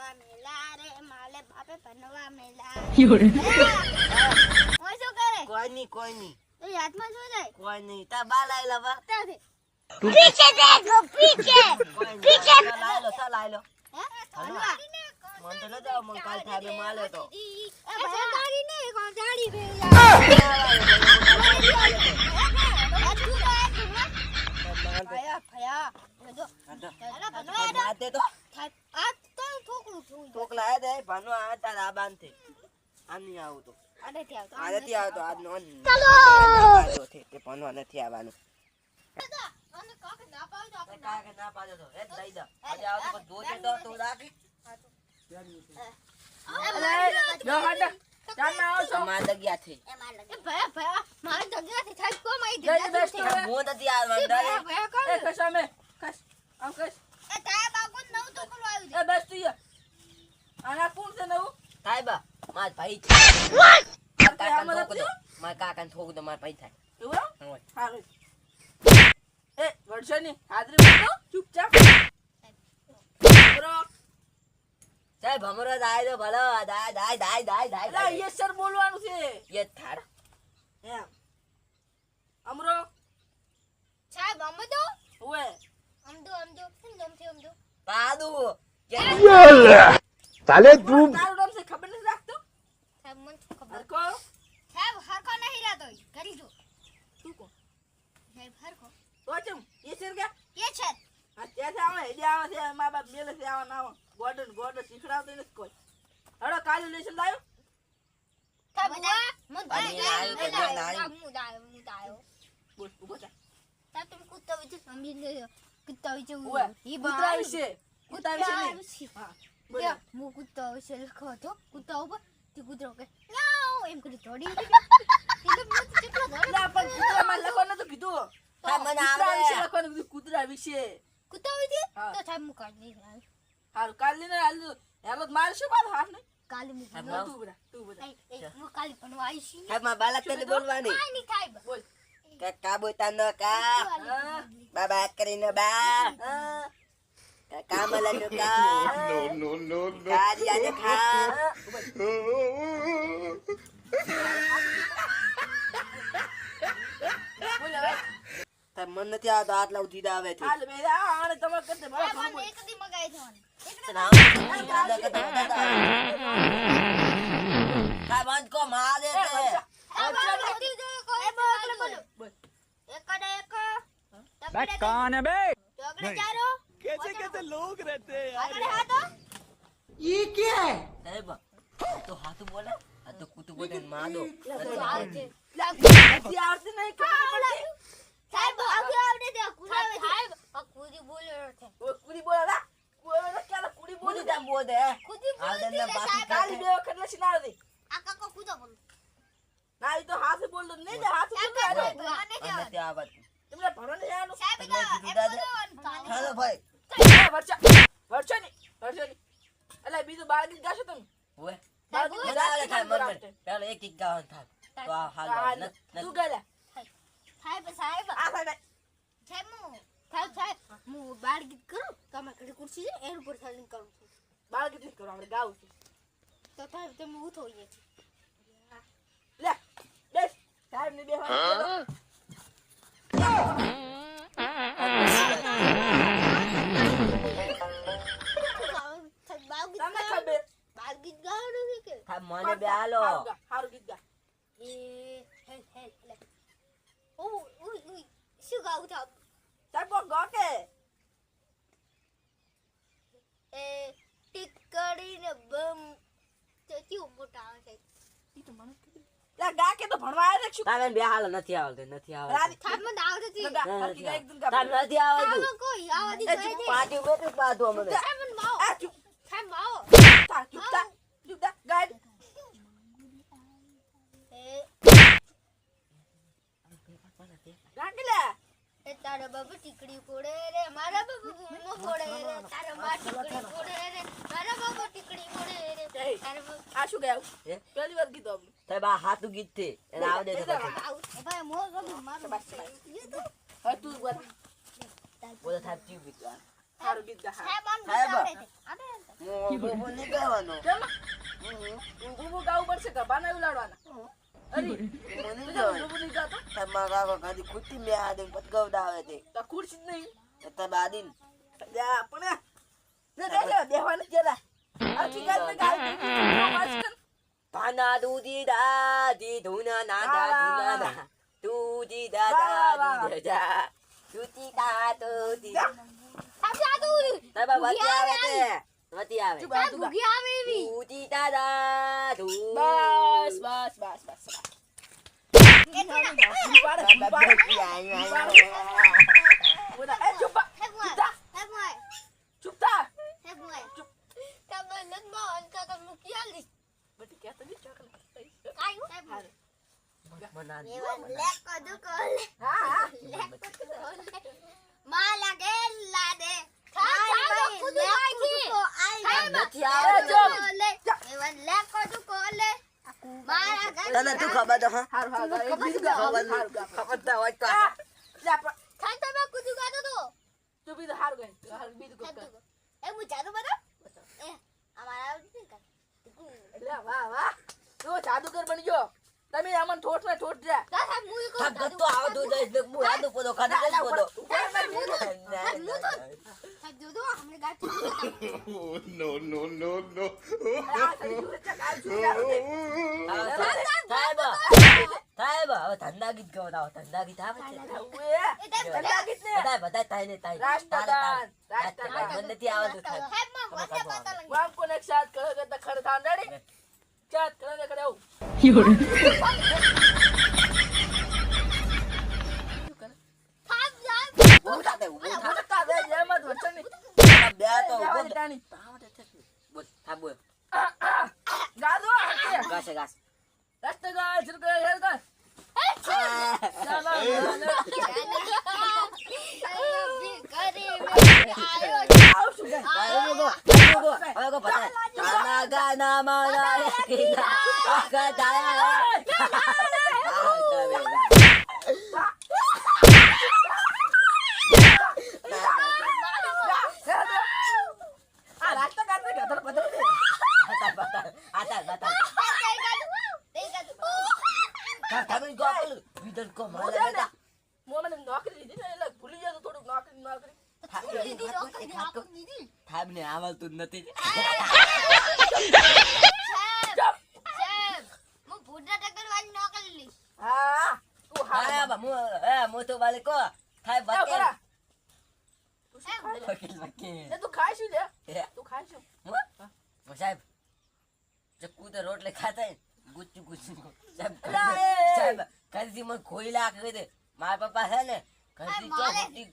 ભણવા મેલા રે માલે બાપે ભણવા મેલા ઓય શું કરે કોઈ નહીં તો હાથમાં શું જાય કોઈ નહીં તા બા લાઈ લો બા પીછે દેખો પીછે પીછે લાઈ લો તા લાઈ લો હે ભણવા મન તો ન જાવ મન કાલ થાબે માલે તો એ ભણવાની ને કોણ ગાડી બે ભયા ભયા જો એલા ભણવા માતે તો આ તો ઠોકરું ઠોઈ ટોક લાય દે ભનો આ તા આબાન થી આની આવું તો આડેથી આવતો આદતી આવતો આજ નો ચાલો તે ભનો નથી આવવાનું અને કાક ના પાવ તો આપણે કાકે ના પાડે તો એ લઈ જા આજે આવ તો દોજે તો રાખી જો હટ ચાલ ના આવો છો માર દગ્યા થી એ માર લાગે ભયા ભયા માર જગ્યાથી થાય કોમ આવી જય દે બેસ્ટ હું નથી આવવાનું ડરે ભયા કોણ એ કસામે કસ આમ કસ એ તાયા બાગુ નવ તો કોણ આવ્યું એ બેસ્ટ તું આના કોણ છે નવું થાય બા માર ભાઈ છે માર કાકાને ઠોક દો માર ભાઈ થાય એવું હોય હારું એ વડશની હાજરી બોલો ચૂપચાપ બરો સાહેબ ભમરો દાય દો ભલો દાય એલા યસ સર બોલવાનું છે ये थारा એમ અમરો સાહેબ અમદો ઓએ અમદો અમદો पादू साले तू તારું નામ છે ખબર નથી રાખતો સાહેબ મન શું ખબર હરકો સાહેબ હરકો નહીં રહેતો કરી જો તું કો સાહેબ હરકો તો ચમ એ સર કે કે છે આ ત્યાંથી આવે હેડી આવે છે મા બાપ મેલે છે આવા ના ગોડન શીખડાવતો નથી કોઈ હડો કાલે લેશન લાયો સાહેબ મન પાણી આવ્યું કે બેન આવ્યું? મુદાયો બોલ ઉભો થા સાહેબ તમે કુત્તા વિશે સમજી લેજો કુત્તા વિશે ઓએ ઈ કૂતરા વિશે નહીં હા બોલ હું કુત્તા વિશે લખો હતો કુત્તા ઉપર તે કૂતરો કે યાઓ એમ કરી થોડી એટલે હું કેટલો ધોડો ના પણ કૂતરામાં લખવાનું નતું કીધું હા મને કૂતરા વિશે આવડે લખવાનું કીધું કૂતરા વિશે કુત્તા વિશે હા. તો સાહેબ હું કાઢી નહીં આવ્યો હારું કાલે ને હાલ હેલો મારશું બાદ હાથ નહીં કાલે હું સાહેબ, તું બધા હું કાલે પણ આવીશ સાહેબ માર બાલક તને બોલવાની કાઈ નહીં થાય બોલ કે કાબોતા ન કા હા બાબા કરીને બા કામલા નો કા no no કારિયા ને ખા બોલ હવે તાર મન નથી આવતો આટલા ઉધી આવે છે હાલ મેરા આને તમે કરતે બરાબર મને એક દી મગાઈ જવાનું કાબંદ કો માર દે તે कौन है बे कैसे कैसे लोग रहते हैं સાહેબ તો હાથ બોલે આ તો કુતુ બોલે માં દો નથી આવતી નહીં ખબર નથી ઓ કુડી બોલા કોઈ ક્યાં કુડી બોલી બોલી તા બોલે આદન ના બાકી કાલે બે વખત લસી ના દે ના ઈ તો હાથ બોલ દો નહીં દે હાથ બોલ દે નથી આવત તમને ભણો ને આનું હાલો ભાઈ વર્ષની એટલે બીજું બાર ગીત ગાશો તમે ઓએ બાર મજા આવે થાય મન પેલો એક એક ગાવન થાય તો આ હાલ તું ગાલે આ સાઈડ હું બાળ ગીત કરું તમે ઘડી ખુરશી છે એની ઉપર ચાલીને કરું છું બાર ગીત નહીં કરો આપણે ગાવું છું તો થાય તમે ઉઠો છે લે બેસ સાહેબ ને બેહવા તમને ખબર બાળ ગીત ગાવાનું છે કે થાય મને બે હાલો હારું ગીત ગા એ હેલ હેલ લે ઓ ઉઈ શું ગાવું છે સાહેબ કોક ગો કે એ ટીકડી ને બમ તો કેવું મોટા આવે છે ઈ તો મને કીધું લે ગા કે તો ભણવા આવ્યા છે તારે બે હાલ નથી આવતું રાત થાપમાં આવતી હતી ગા હરકી ગા એક દિન ગા તારે નથી આવતું થાપમાં કોઈ આવાદી એ થઈ જાય પાટી બેઠી પાડો મને થાપમાં માવો આ ચૂપ થાપમાં આવો થા ચૂપ થા ગાડ એ રાખી લે એ તારા બાબુ ટીકડી ફોડે રે મારા બાબુ ગુમો ફોડે રે તારા બા ટીકડી ફોડે રે મારા બાબુ ટીકડી ફોડે રે તારા બાબુ આ શું ગાયું હે? પહેલી વાર કીધું આપણે થાય બા હાથું ગીત છે એને આવડે છે પછી આવું એ ભાઈ મોર ગમે મારું બસ હવે તું બોલ બોલે થાય ટ્યુબ ગીત સારું ગીત ગા હા. સાહેબ આમ સાહેબ. આવડે છે આને હું બોબો નહીં ગાવાનો. કેમ ઊભું ગાવું પડશે ગભાને ઉલાડવાના અરે મને તું નહીં કેમ ગાવાનું. ઊભું નહીં ગાતો તમારા કાકા ખાલી ખુરશી બે હાથે પટકાવડાવે છે. તો ખુરશી જ નહીં તો તમે આદીને જા પણ ને દેજો દેવાની જરા આખી ગાલ ને ગાલ તાના દૂધી દાદી ધૂના ના દાદી ના દૂધી દાદી જા દૂધી કા દૂધી તાબા વતી આવે છે વતી આવે ભૂગી આવે એવી દૂધી દાદા દૂ બસ એ ચૂપ ચૂપ થા બટી કે તો ની ચોકલેટ હા નથી આવે તને તું ખબર તો હા હારું હારું બીજું ગા ખબર હારું ગા ખબર તો હોય તો લે પણ તું બીજું હારું ગઈ હારું બીજું ગા લે વાહ તું જાદુગર બની ગયો તમે આમાં ઠોઠ ને ઠોઠ જા ખબર તો આવે તો જઈશ ને હું આદુ પોદો ખાલી જઈશ પોદો No, no, no, no. સાહેબ સાહેબ હવે ધંધા ગીત ગવડાવો ધંધા ગીત આવે છે બધા બધા તાઈ ને તાઈ રાષ્ટ્રગાન મને નથી આવડતું સાહેબ વામ કોને એક સાથ કરો કે ખડ થાન રેડી ચાત કરે કરે આવું ઉભો થાતે ઉભો થા મોટા દે જેમ જ વચન ની બે તો ઉભો ટાણી બોલ થા બોલ ગાદો ગાશે ગાસ રાષ્ટ્રગાન શરૂ કરે હેલ કર આવ શું ગઈ હવે કો પતા તાના ગાના માના કા તાયા આ રાષ્ટ્રગાન ને ગધર પધર આતા બતા તમે ગોકલ વિદન કો માલા બેટા મોમને નોકરી દીધી ને એટલે ભૂલી જતો થોડુંક નોકરી થાબ ને આવલતું જ નથી હા તું હા બા મુ મુ તો બાલે કો થાય બકે વકીલ વકીલ તું ખાય શું લે હે તું ખાય શું મુ સાહેબ ચક્કુ તો રોટલે ખાતા ગુચ્ચુ ગુચ્ચુ સાહેબ અલા, એ. સાહેબ કદી મને ખોઈ લાખ દે મારા પપ્પા છે ને કદી તો રોટી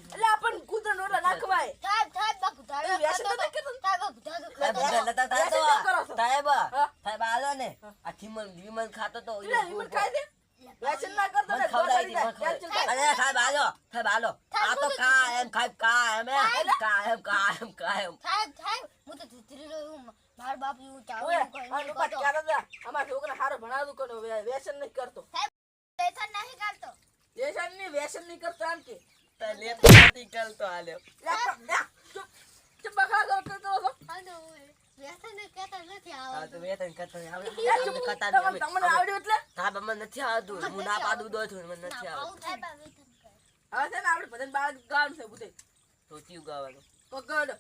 એટલે આપણ કૂતરા રોટલા નાખવાય સાહેબ આલો ને આ થીમલ વિમલ ખાતો તો એટલે ઈમન ખાય દે વ્યસન ના કરતો ને ખવડાવી દોડ દી કરી દે અરે સાહેબ આલો આ તો કા એમ ખાય કા એમ માર બાપ એવું ઓય ચાવું આ લોકો ક્યારે દે અમાર છોકરા હારો ભણાવતું કોનો વ્યસન નહીં કરતો નહીં કરતો વ્યસન નહીં કરતો આમ કે લેતો નથી કરતો આલ્યો ચુપ ચુપ બખા કરતો હતો વ્યસન કહેતા નથી આ તો વેતન કરતો આવડે ચુપ કતા તમને આવડ્યું એટલે સાહેબ મને નથી આવડતું હું ના પાડું દો છું મને નથી આવડતું હવે છે ને આપણે બધાને બાર ગાવાનું છે બુધે તો ચીવ ગાવાનું પકડ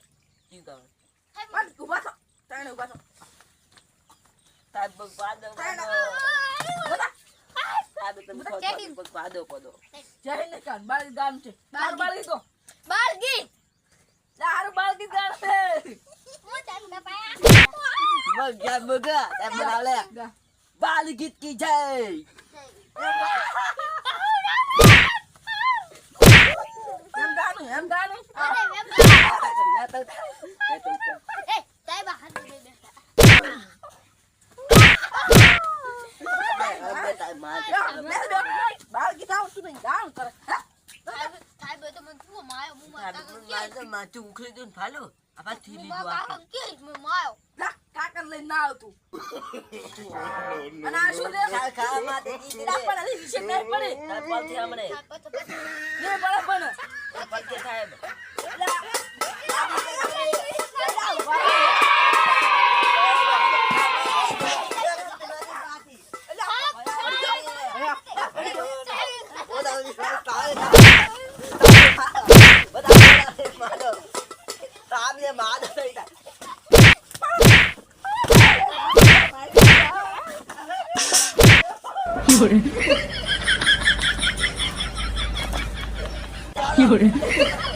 ચીવ ગાવાનું પણ ઊભા થો તાણે ઊભા થો સાહેબ પાદો તાણે સાહેબ તમે પાદો પદો જય ને કાન બાર ગામ છે બાર ગીતો બાળગી હારું બાર ગીત ગામ છે મગા મગા એમ બોલાવલે બાલ ગીત કી જય એમ ગાનું બાર ગીત આવતું નહીં ગામ કરે માથું ઉખલી દઉં ફાલો આમાં થીલી કાકર લઈને ના આવતું No, અને આ શું લે ખાવા માટે પણ હજી વિશે નહીં પડે પલથી હમણે નહીં પડે પણ પલથી સાહેબ એટલે બધા વિશ્વાસ તારે બધા મારો તારે માદા થઈ જાય有人。